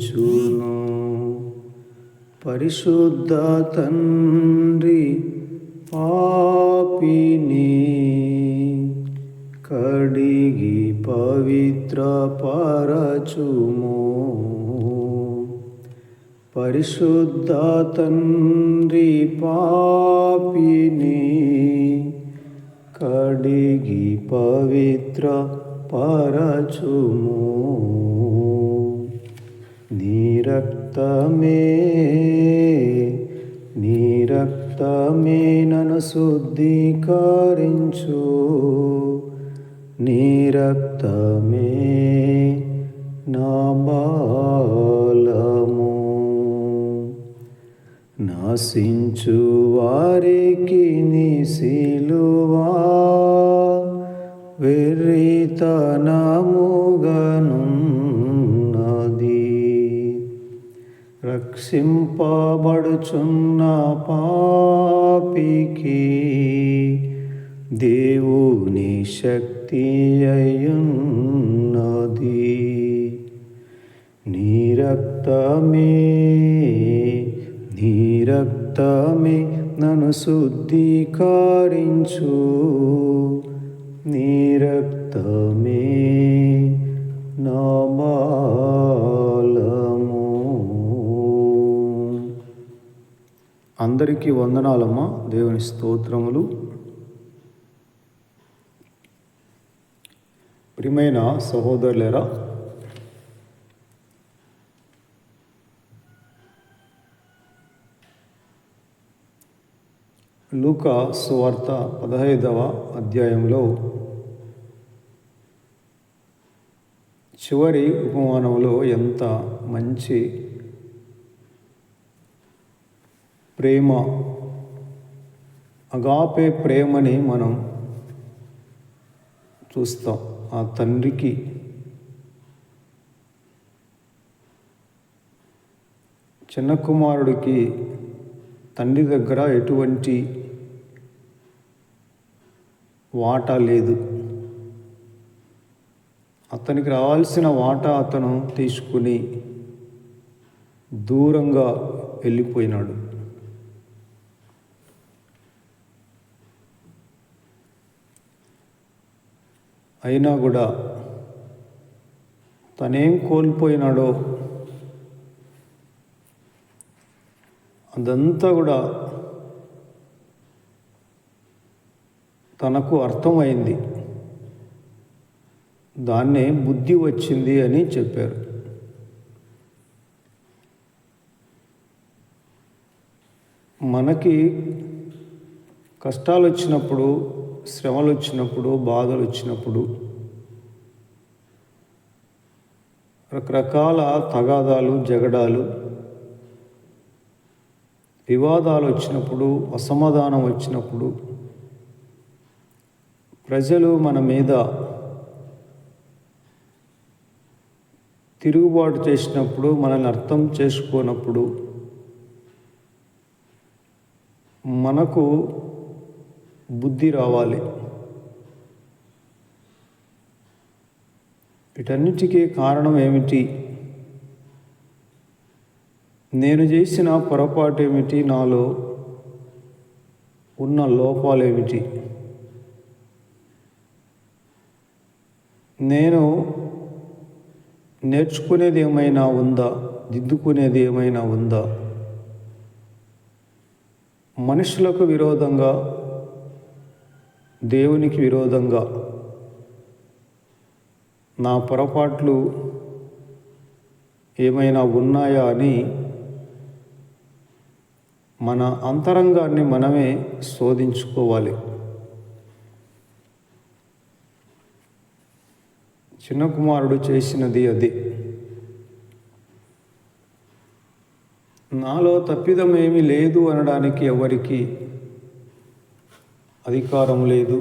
కరుణించును. పరిశుద్ధ తండ్రి పాపిని కడిగి పవిత్ర పరచుము. పరిశుద్ధ తండ్రి పాపిని కడిగి పవిత్ర పరచుము. నీ రక్తమే నన్ను శుద్ధీకరించు. నీ రక్తమే నా బలము. నాశించు వారికి నీ సిలువ వెర్రితనముగనున్నది. రక్షింపబడుచున్న పాపికి దేవుని శక్తి అయ్యున్నది. నీ రక్తమే నన్ను శుద్ధీకరించు. నీ రక్తమే నా బలము. అందరికీ వందనాలమ్మా. దేవుని స్తోత్రములు. ప్రియమైన సహోదరులారా, లూకా సువార్త 15వ అధ్యాయంలో చివరి ఉపమానంలో ఎంత మంచి ప్రేమ, అగాపే ప్రేమని మనం చూస్తాం. ఆ తండ్రికి చిన్న కుమారుడికి తండ్రి దగ్గర ఎటువంటి వాటా లేదు. అతనికి రావాల్సిన వాటా అతను తీసుకుని దూరంగా వెళ్ళిపోయినాడు. అయినా కూడా తనేం కోల్పోయినాడో అదంతా కూడా తనకు అర్థమైంది. దాన్నే బుద్ధి వచ్చింది అని చెప్పారు. మనకి కష్టాలు వచ్చినప్పుడు, శ్రమలు వచ్చినప్పుడు, బాధలు వచ్చినప్పుడు, రకరకాల తగాదాలు, జగడాలు, వివాదాలు వచ్చినప్పుడు, అసమాధానం వచ్చినప్పుడు, ప్రజలు మన మీద తిరుగుబాటు చేసినప్పుడు, మనల్ని అర్థం చేసుకోనప్పుడు, మనకు బుద్ధి రావాలి. వీటన్నిటికీ కారణం ఏమిటి? నేను చేసిన పొరపాటు ఏమిటి? నాలో ఉన్న లోపాలేమిటి? నేను నేర్చుకునేది ఏమైనా ఉందా? దిద్దుకునేది ఏమైనా ఉందా? మనుషులకు విరోధంగా, దేవునికి విరోధంగా నా పొరపాట్లు ఏమైనా ఉన్నాయా అని మన అంతరంగాన్ని మనమే శోధించుకోవాలి. చిన్న కుమారుడు చేసినది అదే. నాలో తప్పిదం ఏమీ లేదు అనడానికి ఎవరికి అధికారం లేదు.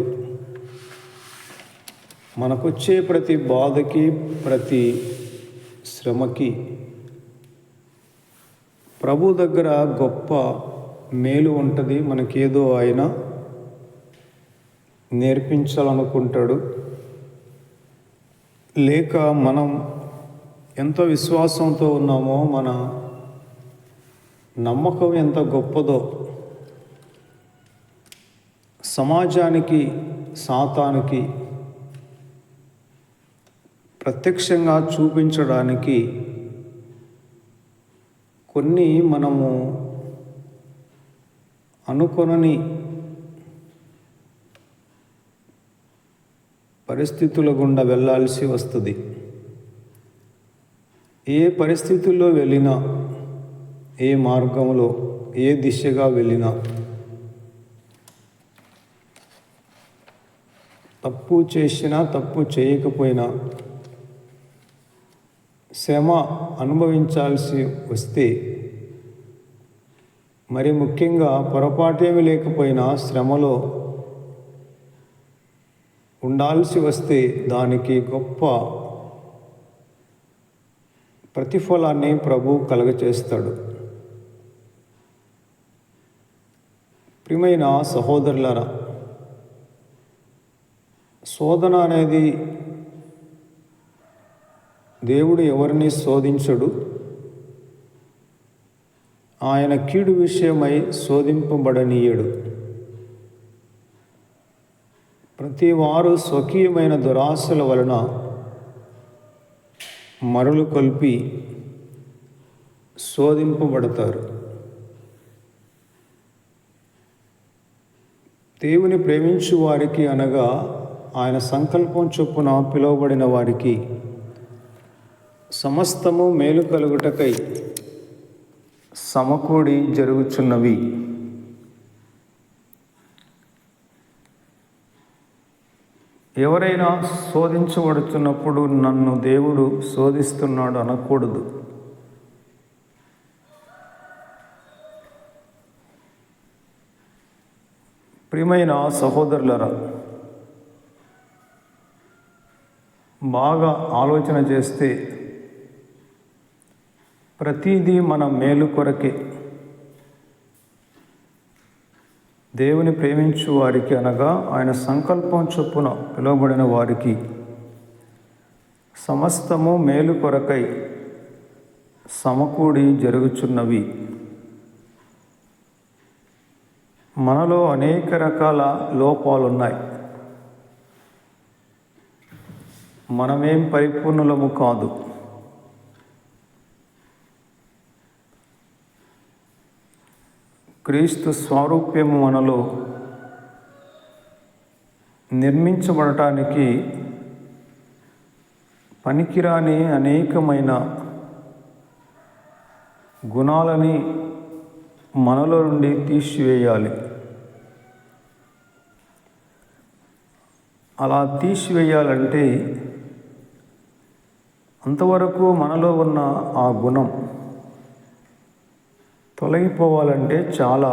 మనకొచ్చే ప్రతి బాధకి, ప్రతి శ్రమకి ప్రభు దగ్గర గొప్ప మేలు ఉంటుంది. మనకేదో ఆయన నేర్పించాలనుకుంటాడు. లేక మనం ఎంతో విశ్వాసంతో ఉన్నామో, మన నమ్మకం ఎంత గొప్పదో సమాజానికి, సాతానికి ప్రత్యక్షంగా చూపించడానికి కొన్ని మనము అనుకొనని పరిస్థితుల గుండా వెళ్ళాల్సి వస్తుంది. ఏ పరిస్థితుల్లో వెళ్ళినా, ఏ మార్గంలో, ఏ దిశగా వెళ్ళినా తప్పు చేసినా, తప్పు చేయకపోయినా శ్రమ అనుభవించాల్సి వస్తే, మరి ముఖ్యంగా పొరపాటేమీ లేకపోయినా శ్రమలో ఉండాల్సి వస్తే దానికి గొప్ప ప్రతిఫలాన్ని ప్రభు కలుగచేస్తాడు. ప్రియమైన సహోదరులారా, శోధన అనేది దేవుడు ఎవరిని శోధించడు. ఆయన కీడు విషయమై శోధింపబడనీయడు. ప్రతి వారు స్వకీయమైన దురాశల వలన మరలు కొల్పి శోధింపబడతారు. దేవుని ప్రేమించు వారికి, అనగా ఆయన సంకల్పం చొప్పున పిలువబడిన వారికి సమస్తము మేలు కలుగుటకై సమకూడి జరుగుచున్నవి. ఎవరైనా శోధించబడుతున్నప్పుడు నన్ను దేవుడు శోధిస్తున్నాడు అనకూడదు. ప్రియమైన సహోదరులారా, బాగా ఆలోచన చేస్తే ప్రతిదీ మన మేలు కొరకే. దేవుని ప్రేమించు వారికి, అనగా ఆయన సంకల్పం చొప్పున పిలువబడిన వారికి సమస్తము మేలు కొరకై సమకూడి జరుగుచున్నవి. మనలో అనేక రకాల లోపాలున్నాయి. మనమేం పరిపూర్ణులము కాదు. క్రీస్తు స్వారూప్యము మనలో నిర్మించబడటానికి పనికిరాని అనేకమైన గుణాలని మనలో నుండి తీసివేయాలి. అలా తీసివేయాలంటే అంతవరకు మనలో ఉన్న ఆ గుణం తొలగిపోవాలంటే చాలా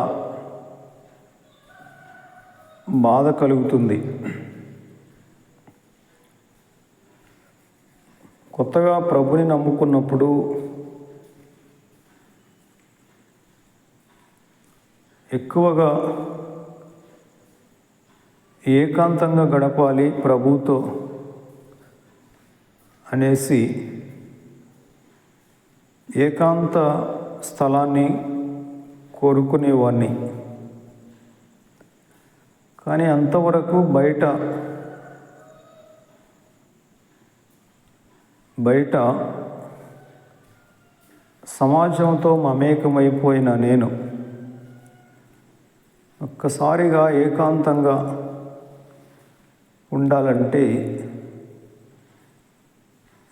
బాధ కలుగుతుంది. కొత్తగా ప్రభుని నమ్ముకున్నప్పుడు ఎక్కువగా ఏకాంతంగా గడపాలి ప్రభుతో అనేసి ఏకాంత స్థలాన్ని కోరుకునేవాడిని. కానీ అంతవరకు బయట సమాజంతో మమేకమైపోయిన నేను ఒక్కసారిగా ఏకాంతంగా ఉండాలంటే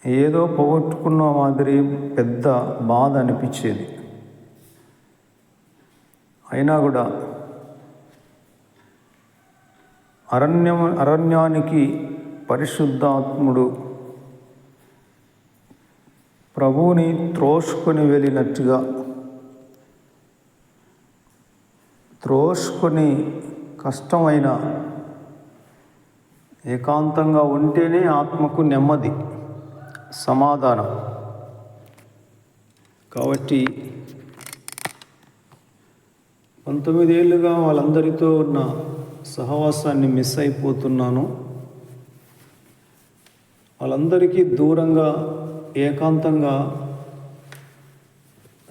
ఏదో పోగొట్టుకున్న మాదిరి పెద్ద బాధ అనిపించేది. అయినా కూడా అరణ్యానికి పరిశుద్ధాత్ముడు ప్రభువుని త్రోసుకొని వెళ్ళినట్టుగా త్రోసుకొని కష్టమైన ఏకాంతంగా ఉంటేనే ఆత్మకు నెమ్మది, సమాధానం. కాబట్టి 19 ఏళ్ళుగా వాళ్ళందరితో ఉన్న సహవాసాన్ని మిస్ అయిపోతున్నాను. వాళ్ళందరికీ దూరంగా ఏకాంతంగా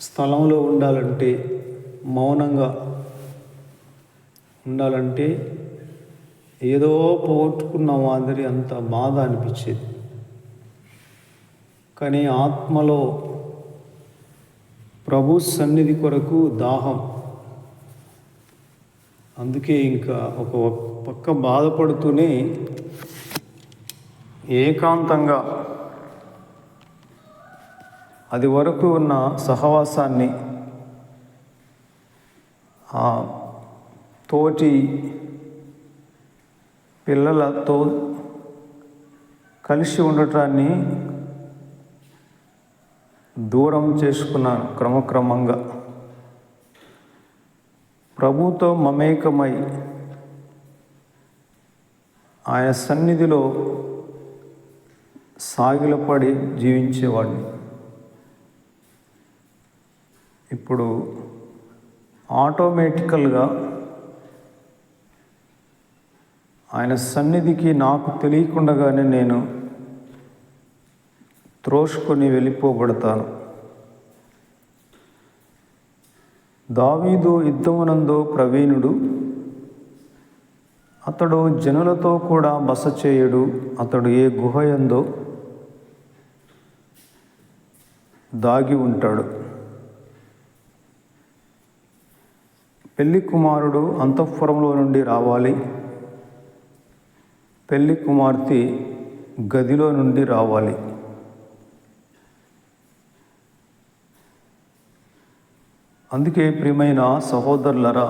స్థలంలో ఉండాలంటే, మౌనంగా ఉండాలంటే ఏదో పోగొట్టుకున్న మాదిరి అంత బాధ అనిపించేది. కానీ ఆత్మలో ప్రభు సన్నిధి కొరకు దాహం. అందుకే ఇంకా ఒక పక్క బాధపడుతూనే ఏకాంతంగా అది వరకు ఉన్న సహవాసాన్ని, ఆ తోటి పిల్లలతో కలిసి ఉండటాన్ని దూరం చేసుకున్నాను. క్రమక్రమంగా ప్రభుతో మమేకమై ఆయన సన్నిధిలో సాగిలపడి జీవించేవాడిని. ఇప్పుడు ఆటోమేటికల్గా ఆయన సన్నిధికి నాకు తెలియకుండానే నేను త్రోసుకొని వెళ్ళిపోబడతాను. దావీదు యుద్ధమునందు ప్రవీణుడు, అతడు జనులతో కూడా బస చేయడు. అతడు ఏ గుహ యందో దాగి ఉంటాడు. పెళ్లి కుమారుడు అంతఃపురంలో నుండి రావాలి, పెళ్లి కుమార్తె గదిలో నుండి రావాలి. అందుకే ప్రియమైన సహోదరులరా,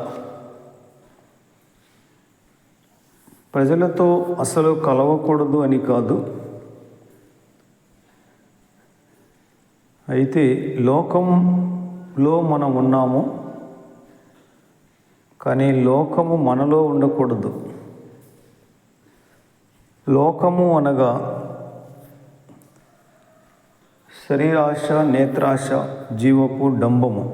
ప్రజలతో అసలు కలవకూడదు అని కాదు, అయితే లోకంలో మనం ఉన్నాము, కానీ లోకము మనలో ఉండకూడదు. లోకము అనగా శరీరాశ, నేత్రాశ, జీవపు డంబము.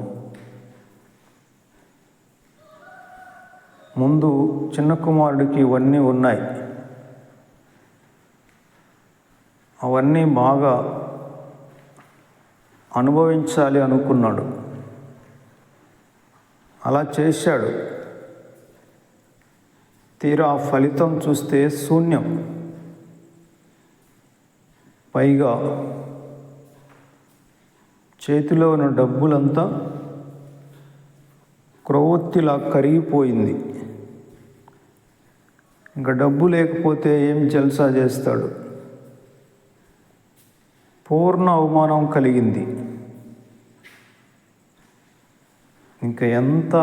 ముందు చిన్న కుమారుడికి ఇవన్నీ ఉన్నాయి. అవన్నీ బాగా అనుభవించాలి అనుకున్నాడు. అలా చేశాడు. తీరా ఫలితం చూస్తే శూన్యం. పైగా చేతిలో ఉన్న డబ్బులంతా క్రొవ్వొత్తిలా కరిగిపోయింది. ఇంకా డబ్బు లేకపోతే ఏం జల్సా చేస్తాడు? పూర్ణ అవమానం కలిగింది. ఇంకా ఎంత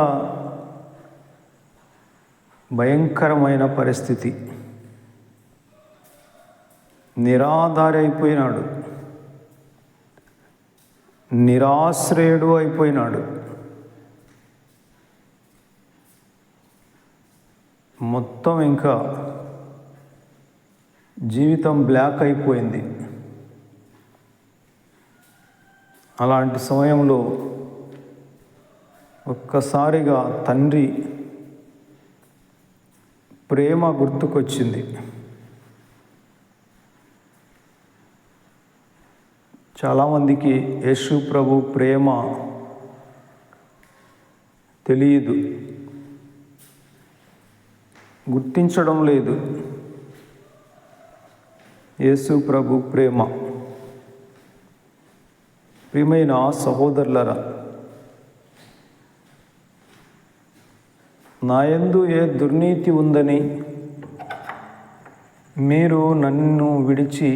భయంకరమైన పరిస్థితి. నిరాధారి అయిపోయినాడు, నిరాశ్రయుడు అయిపోయినాడు. మొత్తం ఇంకా జీవితం బ్లాక్ అయిపోయింది. అలాంటి సమయంలో ఒక్కసారిగా తండ్రి ప్రేమ గుర్తుకొచ్చింది. చాలామందికి యేసు ప్రభు ప్రేమ తెలియదు, గుర్తించడం లేదు. యేసు ప్రభు ప్రేమ. ప్రియమైన సహోదరులరా, నా యందు ఏ దుర్నీతి ఉందని మీరు నన్ను విడిచి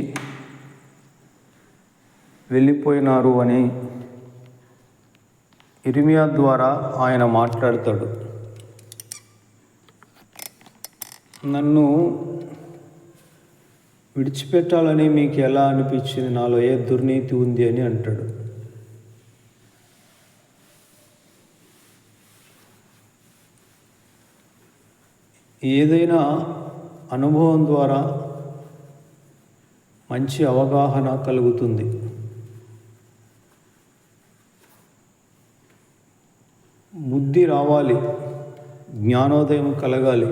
వెళ్ళిపోయినారు అని ఇర్మియా ద్వారా ఆయన మాట్లాడతాడు. నన్ను విడిచిపెట్టాలని మీకు ఎలా అనిపించింది? నాలో ఏ దుర్నీతి ఉంది అని అంటాడు. ఏదైనా అనుభవం ద్వారా మంచి అవగాహన కలుగుతుంది. బుద్ధి రావాలి, జ్ఞానోదయం కలగాలి.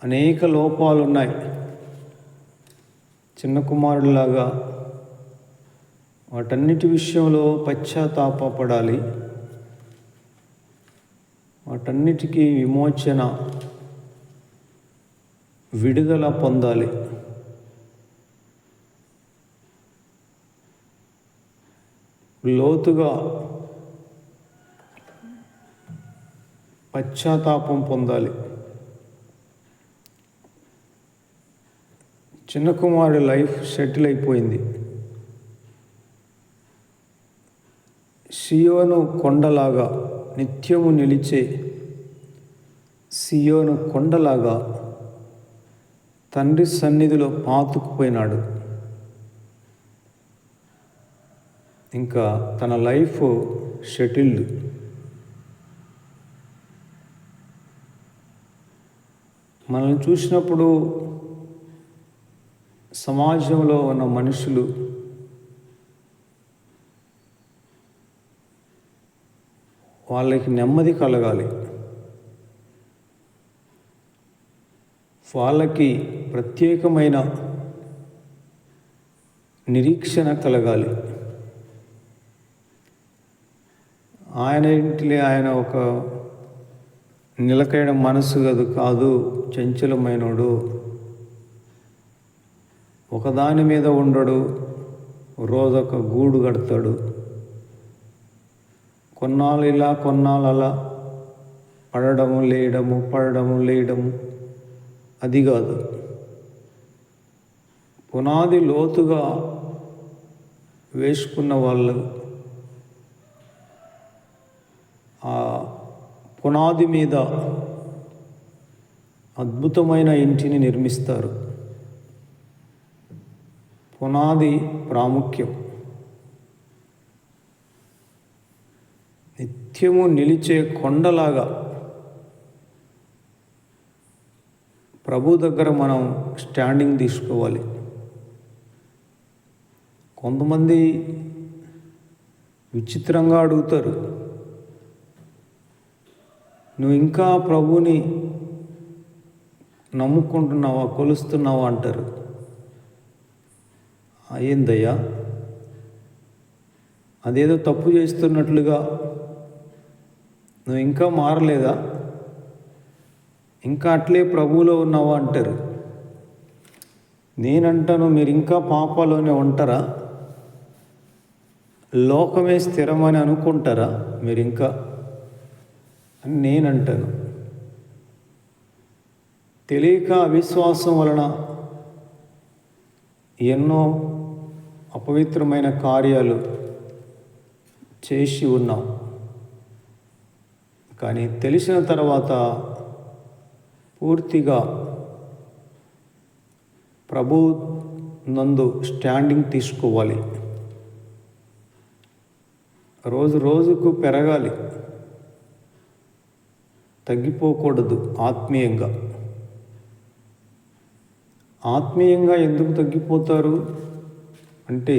అనేక లోపాలు ఉన్నాయి. చిన్న కుమారుడిలాగా వాటన్నిటి విషయంలో పశ్చాత్తాపపడాలి. వాటన్నిటికీ విమోచన, విడుదల పొందాలి. లోతుగా పశ్చాత్తాపం పొందాలి. చిన్న కుమారుడి లైఫ్ సెటిల్ అయిపోయింది. సియోను కొండలాగా, నిత్యము నిలిచే సియోను కొండలాగా తండ్రి సన్నిధిలో పాతుకుపోయినాడు. ఇంకా తన లైఫ్ సెటిల్డ్. మనల్ని చూసినప్పుడు సమాజంలో ఉన్న మనుషులు వాళ్ళకి నెమ్మది కలగాలి, వాళ్ళకి ప్రత్యేకమైన నిరీక్షణ కలగాలి. ఆయన ఒక నిలకడ మనసు కాదు, చంచలమైనడు, ఒకదాని మీద ఉండడు, రోజొక గూడు కడతాడు, కొన్నాళ్ళు ఇలా కొన్నాళ్ళు అలా, పడడము లేయడము, అది కాదు. పునాది లోతుగా వేసుకున్న వాళ్ళు ఆ పునాది మీద అద్భుతమైన ఇంటిని నిర్మిస్తారు. పునాది ప్రాముఖ్యం. నిత్యము నిలిచే కొండలాగా ప్రభు దగ్గర మనం స్టాండింగ్ తీసుకోవాలి. కొంతమంది విచిత్రంగా అడుగుతారు, నువ్వు ఇంకా ప్రభుని నమ్ముకుంటున్నావా, కొలుస్తున్నావా అంటారు. ఏందయ్యా, అదేదో తప్పు చేస్తున్నట్లుగా, నువ్వు ఇంకా మారలేదా, ఇంకా అట్లే ప్రభువులో ఉన్నావా అంటారు. నేనంటాను, మీరు ఇంకా పాపాలోనే ఉంటారా? లోకమే స్థిరమని అనుకుంటారా మీరు ఇంకా అని నేనంటాను. తెలియక అవిశ్వాసం వలన ఎన్నో అపవిత్రమైన కార్యాలు చేసి ఉన్నాం. కానీ తెలిసిన తర్వాత పూర్తిగా ప్రభు నందు స్టాండింగ్ తీసుకోవాలి. రోజు రోజుకు పెరగాలి, తగ్గిపోకూడదు. ఆత్మీయంగా ఎందుకు తగ్గిపోతారు అంటే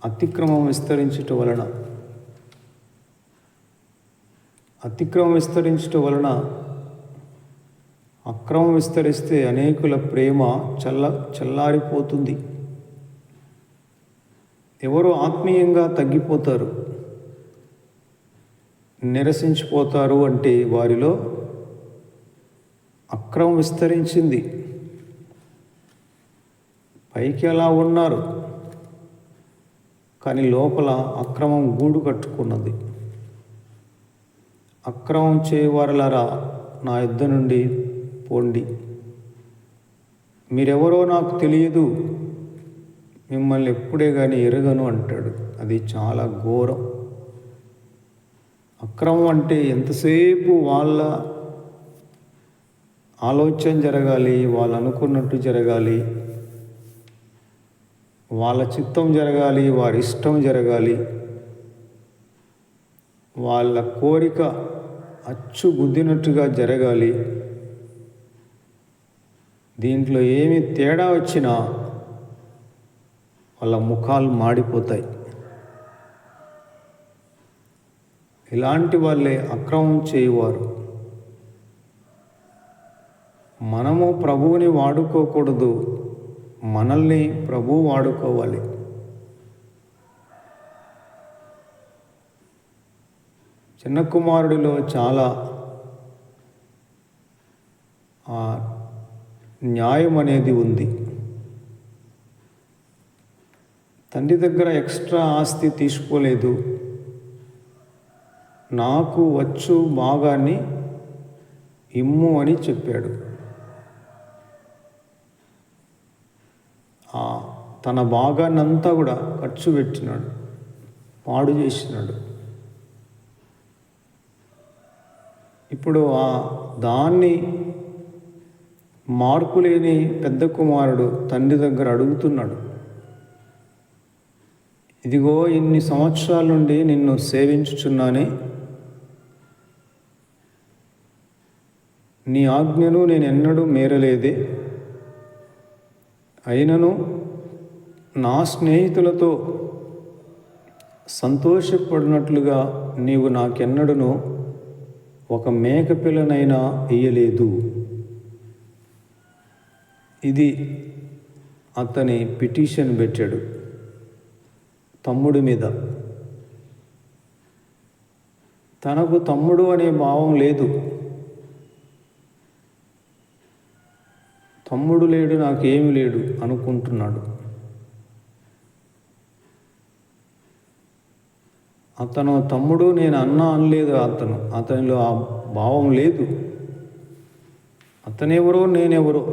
అతిక్రమం విస్తరించటం వలన అక్రమం విస్తరిస్తే అనేకుల ప్రేమ చల్లారిపోతుంది. ఎవరు ఆత్మీయంగా తగ్గిపోతారు, నిరసించిపోతారు అంటే వారిలో అక్రమం విస్తరించింది. పైకి అలా ఉన్నారు, కానీ లోపల అక్రమం గూడు కట్టుకున్నది. అక్రమం చేయవారలారా, నా యుద్ధ నుండి పోండి, మీరెవరో నాకు తెలియదు, మిమ్మల్ని ఎప్పుడే కానీ ఎరగను అంటాడు. అది చాలా ఘోరం. అక్రమం అంటే ఎంతసేపు వాళ్ళ ఆలోచన జరగాలి, వాళ్ళు అనుకున్నట్టు జరగాలి, వాళ్ళ చిత్తం జరగాలి, వారి ఇష్టం జరగాలి, వాళ్ళ కోరిక అచ్చు గుద్దినట్టుగా జరగాలి. దీంట్లో ఏమి తేడా వచ్చినా వాళ్ళ ముఖాలు మాడిపోతాయి. ఇలాంటి వాళ్ళే అక్రమం చేయవారు. మనము ప్రభువుని వాడుకోకూడదు, మనల్ని ప్రభువు వాడుకోవాలి. చిన్న కుమారుడిలో చాలా న్యాయం అనేది ఉంది. తండ్రి దగ్గర ఎక్స్ట్రా ఆస్తి తీసుకోలేదు. నాకు వచ్చు భాగాన్ని ఇమ్ము అని చెప్పాడు. తన భాగాన్ని అంతా కూడా ఖర్చు పెట్టినాడు, పాడు చేసినాడు. ఇప్పుడు దాన్ని మార్పులేని పెద్ద కుమారుడు తండ్రి దగ్గర అడుగుతున్నాడు, ఇదిగో ఇన్ని సంవత్సరాల నుండి నిన్ను సేవించుచున్నానే, నీ ఆజ్ఞను నేను ఎన్నడూ మేరలేదే, అయినను నా స్నేహితులతో సంతోషపడినట్లుగా నీవు నాకెన్నడూ ఒక మేకపిల్లనైనా ఇయ్యలేదు. ఇది అతని పిటిషన్ పెట్టాడు తమ్ముడి మీద. తనకు తమ్ముడు అనే భావం లేదు. తమ్ముడు లేడు, నాకేమి లేడు అనుకుంటున్నాడు. అతను తమ్ముడు నేను అన్నా అనలేదు. అతనిలో ఆ భావం లేదు. అతనెవరో నేనెవరో.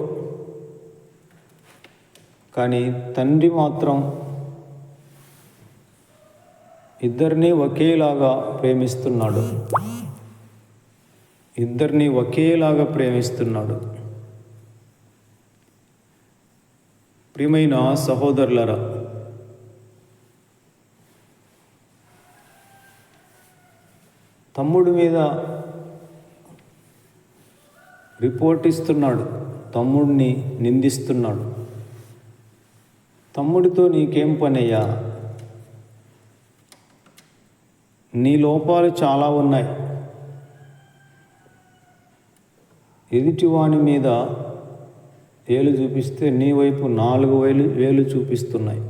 కానీ తండ్రి మాత్రం ఇద్దరినీ ఒకేలాగా ప్రేమిస్తున్నాడు. ప్రియమైన సహోదరులారా, తమ్ముడి మీద రిపోర్ట్ ఇస్తున్నాడు, తమ్ముడిని నిందిస్తున్నాడు. తమ్ముడితో నీకేం పనయ్యా? నీ లోపాలు చాలా ఉన్నాయి. ఎదుటివాని మీద వేలు చూపిస్తే నీ వైపు 4 వేలు చూపిస్తున్నాయి.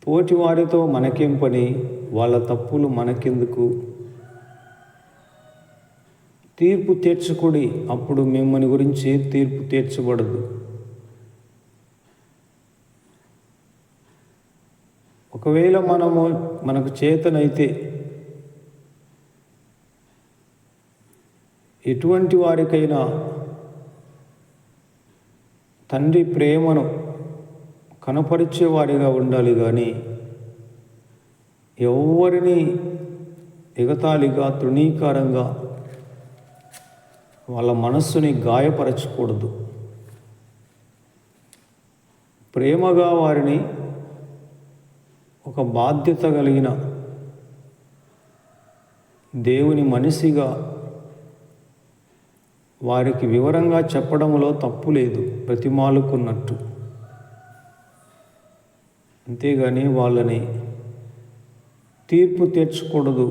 పోటీ వారితో మనకేం పని? వాళ్ళ తప్పులు మనకెందుకు? తీర్పు తీర్చకుడి, అప్పుడు మిమ్మల్ని గురించి తీర్పు తీర్చబడదు. ఒకవేళ మనకు చేతనైతే ఎటువంటి వారికైనా తండ్రి ప్రేమను కనపరిచేవారిగా ఉండాలి. కానీ ఎవరిని ఎగతాళిగా, తృణీకారంగా వాళ్ళ మనస్సుని గాయపరచకూడదు. ప్రేమగా వారిని ఒక బాధ్యత కలిగిన దేవుని మనిషిగా వారికి వివరంగా చెప్పడంలో తప్పు లేదు, ప్రతిమాలుకున్నట్టు. అంతేగాని వాళ్ళని తీర్పు తీర్చకూడదు.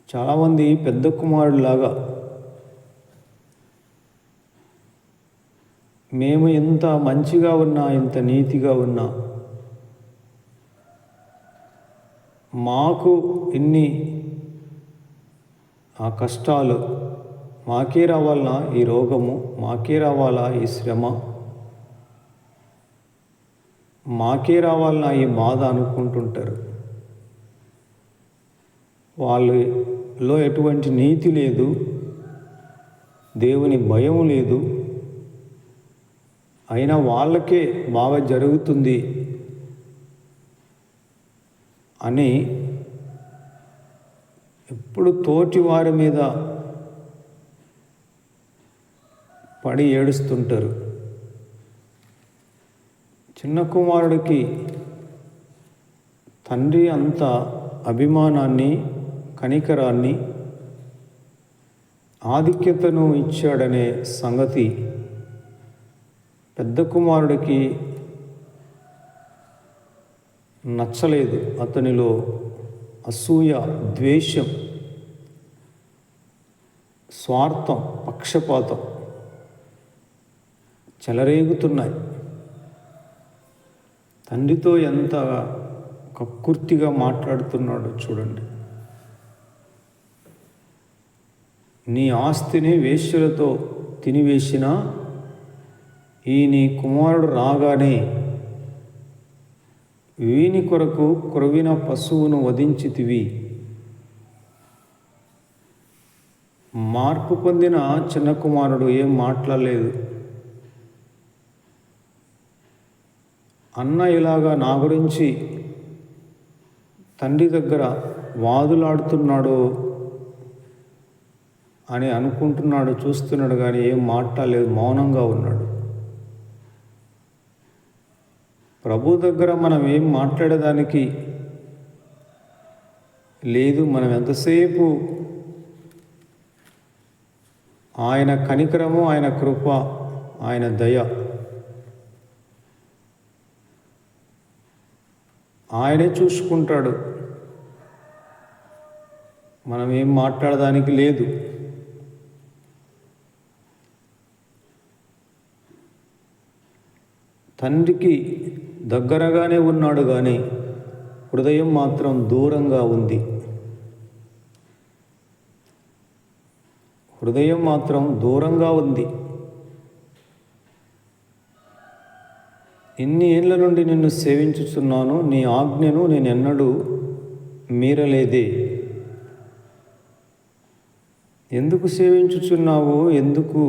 చాలామంది పెద్ద కుమారుడిలాగా మేము ఎంత మంచిగా ఉన్నా, ఎంత నీతిగా ఉన్నా, మాకు ఇన్ని ఆ కష్టాలు, మాకే రావాలనా ఈ రోగము, మాకే రావాలా ఈ శ్రమ, మాకే రావాలనా ఈ బాధ అనుకుంటుంటారు. వాళ్ళలో ఎటువంటి నీతి లేదు, దేవుని భయం లేదు. అయినా వాళ్ళకే బాగా జరుగుతుంది అని ఎప్పుడు తోటి వారి మీద పడి ఏడుస్తుంటారు. చిన్న కుమారుడికి తండ్రి అంత అభిమానాన్ని, కనికరాన్ని, ఆధిక్యతను ఇచ్చాడనే సంగతి పెద్ద కుమారుడికి నచ్చలేదు. అతనిలో అసూయ, ద్వేషం, స్వార్థం, పక్షపాతం చెలరేగుతున్నాయి. తండ్రితో ఎంత కక్కుర్తిగా మాట్లాడుతున్నాడో చూడండి. నీ ఆస్తిని వేశ్యలతో తినివేసినా ఈ నీ కుమారుడు రాగానే వీని కొరకు క్రొవిన పశువును వధించితివి. మార్పు పొందిన చిన్న కుమారుడు ఏం మాట్లాడలేదు. అన్న ఇలాగా నా గురించి తండ్రి దగ్గర వాదులాడుతున్నాడు అని అనుకుంటున్నాడు, చూస్తున్నాడు, కానీ ఏం మాట్లాడలేదు, మౌనంగా ఉన్నాడు. ప్రభు దగ్గర మనం ఏం మాట్లాడేదానికి లేదు. మనం ఎంతసేపు ఆయన కనికరము, ఆయన కృప, ఆయన దయ, ఆయనే చూసుకుంటాడు. మనం ఏం మాట్లాడడానికి లేదు. తండ్రికి దగ్గరగానే ఉన్నాడు, కానీ హృదయం మాత్రం దూరంగా ఉంది. హృదయం మాత్రం దూరంగా ఉంది. ఇన్ని ఏళ్ల నుండి నిన్ను సేవించుచున్నాను, నీ ఆజ్ఞను నేను ఎన్నడూ మీరలేదే. ఎందుకు సేవించుచున్నావు? ఎందుకు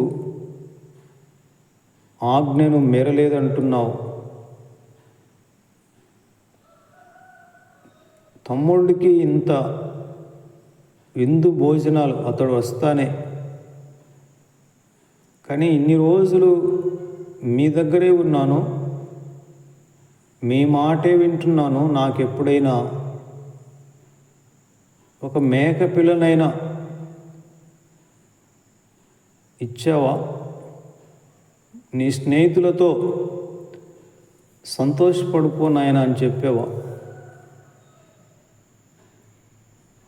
ఆజ్ఞను మీరలేదంటున్నావు? తమ్ముడికి ఇంత విందు భోజనాలు అతడు వస్తానే, కానీ ఇన్ని రోజులు మీ దగ్గరే ఉన్నాను, మీ మాటే వింటున్నాను. నాకెప్పుడైనా ఒక మేక పిల్లనైనా ఇచ్చావా? నీ స్నేహితులతో సంతోషపడిపోనాయన అని చెప్పావా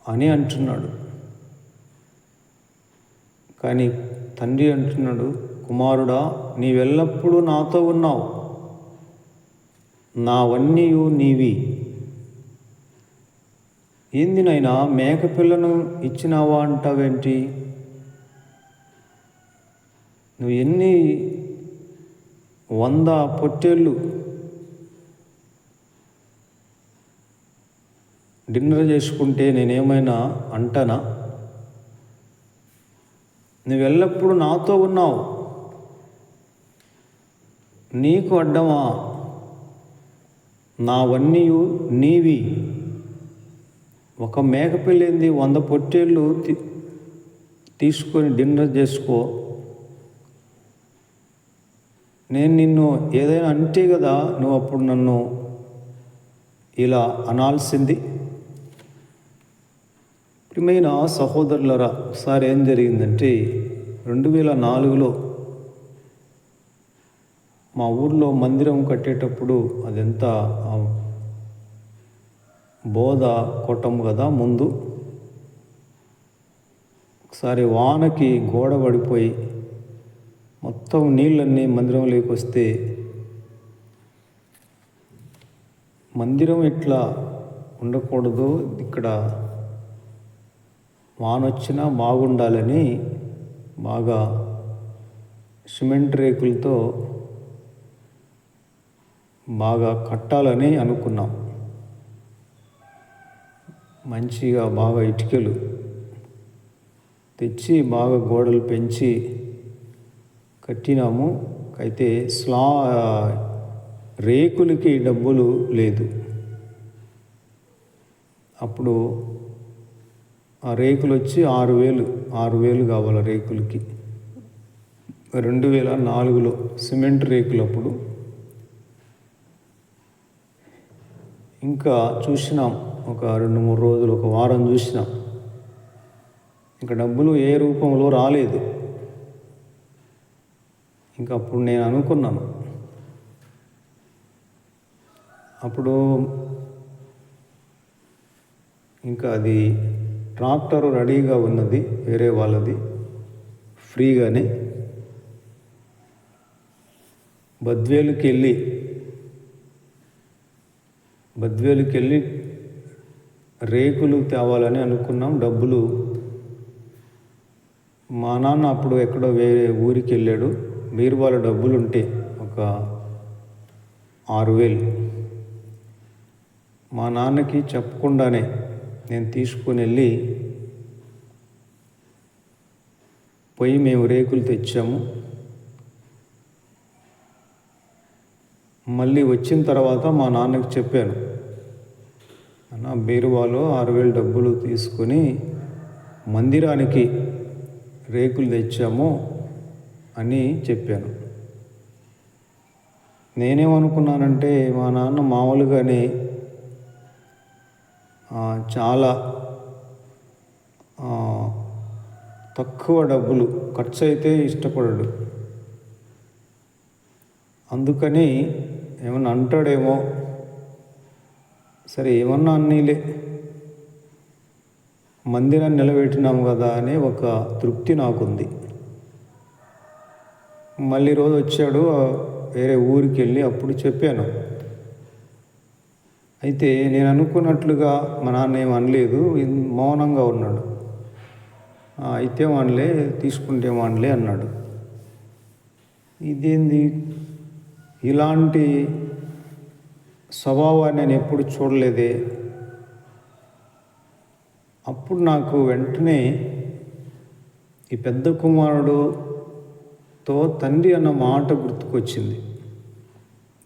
అని అంటున్నాడు. కానీ తండ్రి అంటున్నాడు, కుమారుడా, నీవెల్లప్పుడూ నాతో ఉన్నావు, నావన్నీయు నీవి. ఏంది నాయనా, మేక పిల్లను ఇచ్చినావా అంటావేంటి? నువ్వు ఎన్ని 100 పొట్టేళ్ళు డిన్నర్ చేసుకుంటే నేనేమైనా అంటానా? నువ్వెల్లప్పుడూ నాతో ఉన్నావు, నీకు అడ్డమా? నావన్నీ నీవి. ఒక మేకపిల్లేంది 100 పొట్టేళ్ళు తీసుకొని డిన్నర్ చేసుకో. నేను నిన్ను ఏదైనా అంటే కదా నువ్వు అప్పుడు నన్ను ఇలా అనాల్సింది. ప్రియమైన సహోదరులరా, ఒకసారి ఏం జరిగిందంటే 2004లో మా ఊర్లో మందిరం కట్టేటప్పుడు, అదంతా బోధ కొట్టం కదా ముందు, ఒకసారి వానకి గోడ పడిపోయి మొత్తం నీళ్ళన్నీ మందిరంలోకి వస్తే, మందిరం ఇట్లా ఉండకూడదు, ఇక్కడ వానొచ్చినా బాగుండాలని బాగా సిమెంట్ రేకులతో బాగా కట్టాలని అనుకున్నాం. మంచిగా బాగా ఇటుకలు తెచ్చి బాగా గోడలు పెంచి కట్టినాము. అయితే రేకులకి డబ్బులు లేదు. అప్పుడు ఆ రేకులు వచ్చి 6,000 కావాలి రేకులకి. 2004లో సిమెంట్ రేకులు. అప్పుడు ఇంకా చూసినాం, ఒక 2-3 రోజులు, ఒక వారం చూసినాం, ఇంకా డబ్బులు ఏ రూపంలో రాలేదు. ఇంకా అప్పుడు నేను అనుకున్నాను, అప్పుడు ఇంకా అది ట్రాక్టర్ రెడీగా ఉన్నది వేరే వాళ్ళది. ఫ్రీగానే బద్వేలుకి వెళ్ళి రేకులు తేవాలని అనుకున్నాం. డబ్బులు మా నాన్న అప్పుడు ఎక్కడో వేరే ఊరికి వెళ్ళాడు. బీరువాల డబ్బులు ఉంటే ఒక 6,000 మా నాన్నకి చెప్పకుండానే నేను తీసుకుని వెళ్ళి మేము రేకులు తెచ్చాము. మళ్ళీ వచ్చిన తర్వాత మా నాన్నకి చెప్పాను, అన్న బీరువాలో 6,000 డబ్బులు తీసుకొని మందిరానికి రేకులు తెచ్చాము అని చెప్పాను. నేనేమనుకున్నానంటే మా నాన్న మామూలుగానే చాలా తక్కువ డబ్బులు ఖర్చు అయితే ఇష్టపడడు. అందుకని ఏమన్నా అంటాడేమో, సరే ఏమన్నా అన్నీలే, మందిరాన్ని నిలబెట్టినాము కదా అనే ఒక తృప్తి నాకుంది. మళ్ళీ రోజు వచ్చాడు, వేరే ఊరికి వెళ్ళి అప్పుడు చెప్పాను. అయితే నేను అనుకున్నట్లుగా మా నాన్న ఏం అనలేదు, మౌనంగా ఉన్నాడు. అయితే వానలే తీసుకుంటే వానలే అన్నాడు. ఇదేంది, ఇలాంటి స్వభావాన్ని నేను ఎప్పుడు చూడలేదే. అప్పుడు నాకు వెంటనే ఈ పెద్ద కుమారుడుతో తండ్రి అన్న మాట గుర్తుకొచ్చింది.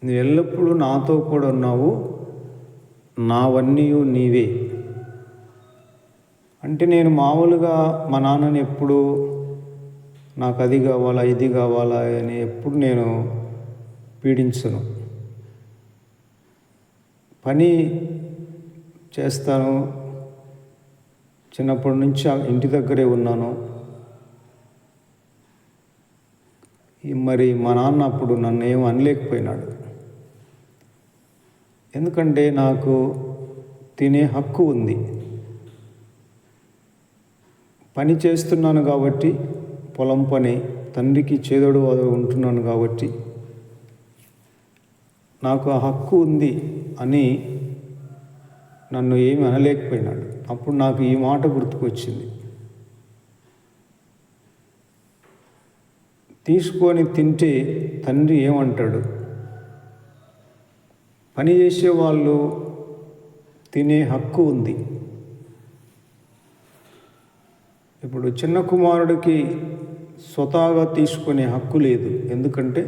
నువ్వు ఎల్లప్పుడూ నాతో కూడా ఉన్నావు, నావన్నీ నీవే. అంటే నేను మామూలుగా మా నాన్నని ఎప్పుడు నాకు అది కావాలా ఇది కావాలా అని ఎప్పుడు నేను పీడించను. పని చేస్తాను, చిన్నప్పటి నుంచి ఇంటి దగ్గరే ఉన్నాను. మరి మా నాన్న అప్పుడు నన్ను ఏం అనలేకపోయినాడు. ఎందుకంటే నాకు తినే హక్కు ఉంది. పని చేస్తున్నాను కాబట్టి, పొలం పని, తండ్రికి చేదోడు ఉంటున్నాను కాబట్టి నాకు ఆ హక్కు ఉంది అని నన్ను ఏమి అనలేకపోయినాడు. అప్పుడు నాకు ఈ మాట గుర్తుకొచ్చింది. తీసుకొని తింటే తండ్రి ఏమంటాడు? పని చేసేవాళ్ళు తినే హక్కు ఉంది. ఇప్పుడు చిన్న కుమారుడికి స్వతహాగా తీసుకునే హక్కు లేదు. ఎందుకంటే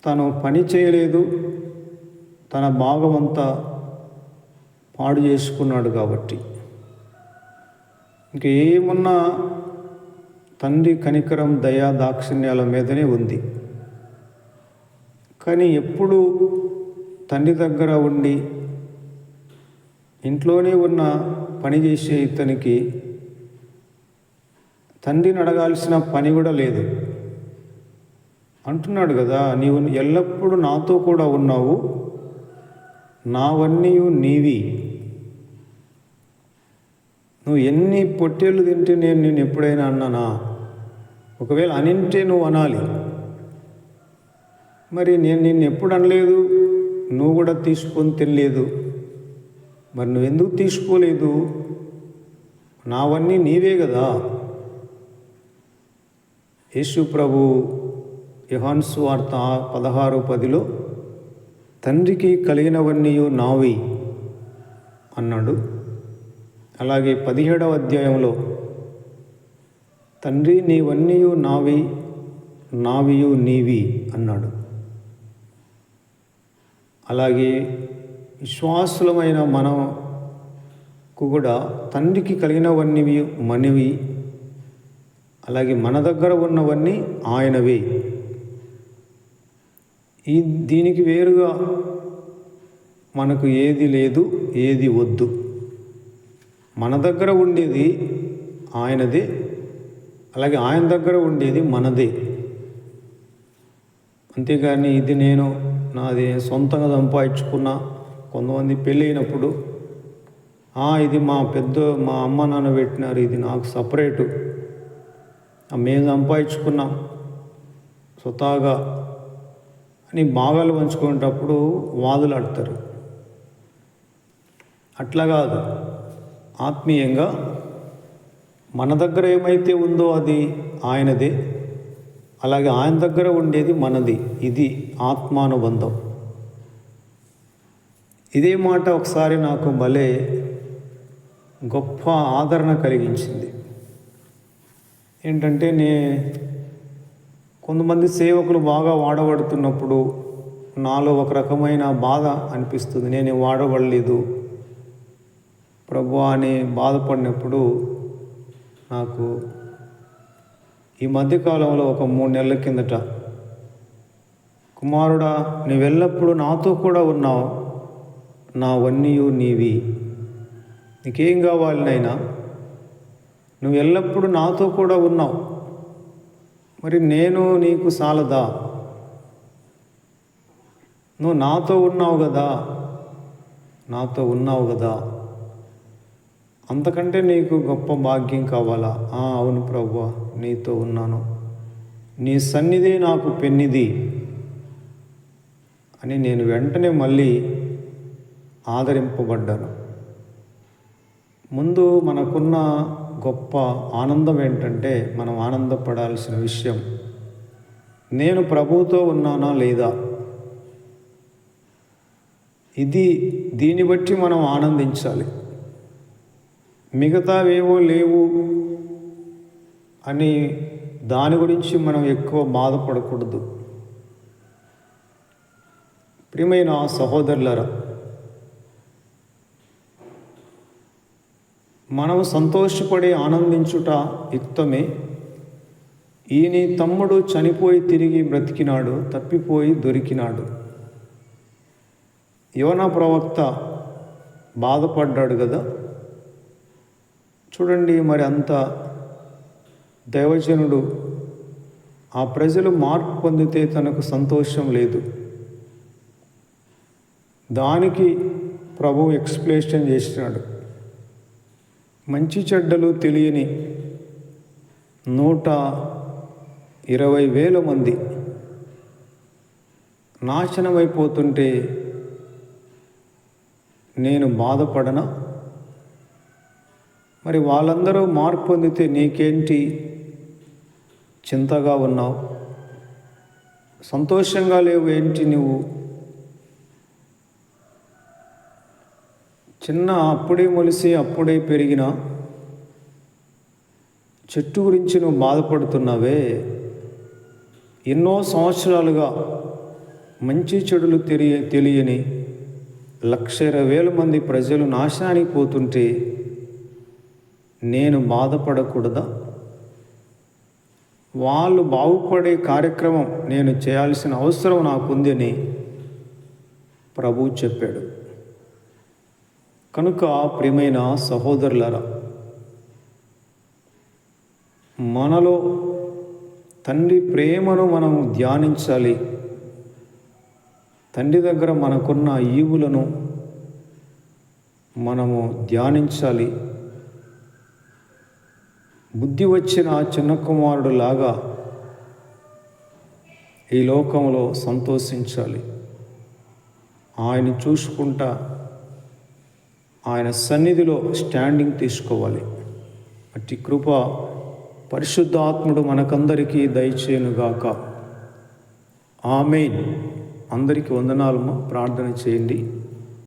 తను పని చేయలేదు, తన భాగమంతా పాడు చేసుకున్నాడు కాబట్టి. ఇంకేమన్నా తండ్రి కనికరం, దయా, దాక్షిణ్యాల మీదనే ఉంది. కానీ ఎప్పుడు తండ్రి దగ్గర ఉండి ఇంట్లోనే ఉన్న పని చేసే ఇతనికి తండ్రిని అడగాల్సిన పని కూడా లేదు. అంటున్నాడు కదా, నీవు ఎల్లప్పుడూ నాతో కూడా ఉన్నావు, నావన్నీ నీవి. నువ్వు ఎన్ని పొట్టేళ్ళు తింటే నేను ఎప్పుడైనా అన్నానా? ఒకవేళ అనింటే నువ్వు అనాలి. మరి నేను నిన్ను ఎప్పుడు అనలేదు, నువ్వు కూడా తీసుకొని తినలేదు. మరి నువ్వు ఎందుకు తీసుకోలేదు? నావన్నీ నీవే కదా. యేసు ప్రభు యోహాను సువార్త 16:10 తండ్రికి కలిగినవన్నీ నావి అన్నాడు. అలాగే 17వ అధ్యాయంలో తండ్రి నీవన్నీ నావి, నావియు నీవి అన్నాడు. అలాగే విశ్వాసులమైన మనకు కూడా తండ్రికి కలిగినవన్నీ మనవి, అలాగే మన దగ్గర ఉన్నవన్నీ ఆయనవే. దీనికి వేరుగా మనకు ఏది లేదు, ఏది వద్దు. మన దగ్గర ఉండేది ఆయనదే, అలాగే ఆయన దగ్గర ఉండేది మనదే. అంతేగాని ఇది నేను నాది సొంతంగా సంపాదించుకున్నా. కొంతమంది పెళ్ళి అయినప్పుడు ఇది మా అమ్మ నాన్న పెట్టినారు, ఇది నాకు సపరేటు మేము సంపాదించుకున్నాం స్వతహాగా అని భాగాలు పంచుకునేటప్పుడు వాదులాడతారు. అట్లా కాదు, ఆత్మీయంగా మన దగ్గర ఏమైతే ఉందో అది ఆయనదే, అలాగే ఆయన దగ్గర ఉండేది మనది. ఇది ఆత్మానుబంధం. ఇదే మాట ఒకసారి నాకు భలే గొప్ప ఆదరణ కలిగించింది. ఏంటంటే కొంతమంది సేవకులు బాగా వాడబడుతున్నప్పుడు నాలో ఒక రకమైన బాధ అనిపిస్తుంది. నేను వాడబడలేదు ప్రభువా అని బాధపడినప్పుడు నాకు ఈ మధ్యకాలంలో ఒక 3 నెలల కిందట, కుమారుడా నీవెల్లప్పుడూ నాతో కూడా ఉన్నావు, నావన్నీయు నీవి, నీకేం కావాలి నైనా, నువ్వు ఎల్లప్పుడూ నాతో కూడా ఉన్నావు, మరి నేను నీకు సాలదా? నువ్వు నాతో ఉన్నావు కదా, అంతకంటే నీకు గొప్ప భాగ్యం కావాలా? అవును ప్రభువా, నీతో ఉన్నాను, నీ సన్నిధి నాకు పెన్నిది అని నేను వెంటనే మళ్ళీ ఆదరింపబడ్డాను. ముందు మనకున్న గొప్ప ఆనందం ఏంటంటే, మనం ఆనందపడాల్సిన విషయం, నేను ప్రభువుతో ఉన్నానా లేదా, దీన్ని బట్టి మనం ఆనందించాలి. మిగతావేవో లేవు అని దాని గురించి మనం ఎక్కువ బాధపడకూడదు. ప్రియమైన సహోదరులారా, మనం సంతోషపడి ఆనందించుట యుక్తమే. ఈ నీ తమ్ముడు చనిపోయి తిరిగి బ్రతికినాడు, తప్పిపోయి దొరికినాడు. యోనా ప్రవక్త బాధపడ్డాడు కదా. చూడండి, మరి అంత దైవజనుడు, ఆ ప్రజలు మార్పు పొందితే తనకు సంతోషం లేదు. దానికి ప్రభువు ఎక్స్ప్లెనేషన్ చేసినాడు. మంచి చెడ్డలు తెలియని 120,000 మంది నాశనమైపోతుంటే నేను బాధపడనా? మరి వాళ్ళందరూ మార్పు పొందితే నీకేంటి చింతగా ఉన్నావు? సంతోషంగా లేవు ఏంటి నువ్వు? చిన్న అప్పుడే మొలిసి అప్పుడే పెరిగిన చెట్టు గురించి నువ్వు బాధపడుతున్నావే. ఎన్నో సంవత్సరాలుగా మంచి చెడులు తెలియని 1,20,000 మంది ప్రజలు నాశనానికి పోతుంటే నేను బాధపడకూడదా? వాళ్ళు బాగుపడే కార్యక్రమం నేను చేయాల్సిన అవసరం నాకుందని ప్రభువు చెప్పాడు. కనుక ప్రియమైన సహోదరులారా, మనలో తండ్రి ప్రేమను మనం ధ్యానించాలి. తండ్రి దగ్గర మనకున్న ఈవులను మనము ధ్యానించాలి. బుద్ధి వచ్చిన చిన్న కుమారుడు లాగా ఈ లోకంలో సంతోషించాలి. ఆయన చూసుకుంటా ఆయన సన్నిధిలో స్టాండింగ్ తీసుకోవాలి. అట్టి కృప పరిశుద్ధాత్ముడు మనకందరికీ దయచేయునుగాక. ఆమేన్. అందరికీ వందనాలు. ప్రార్థన చేయండి.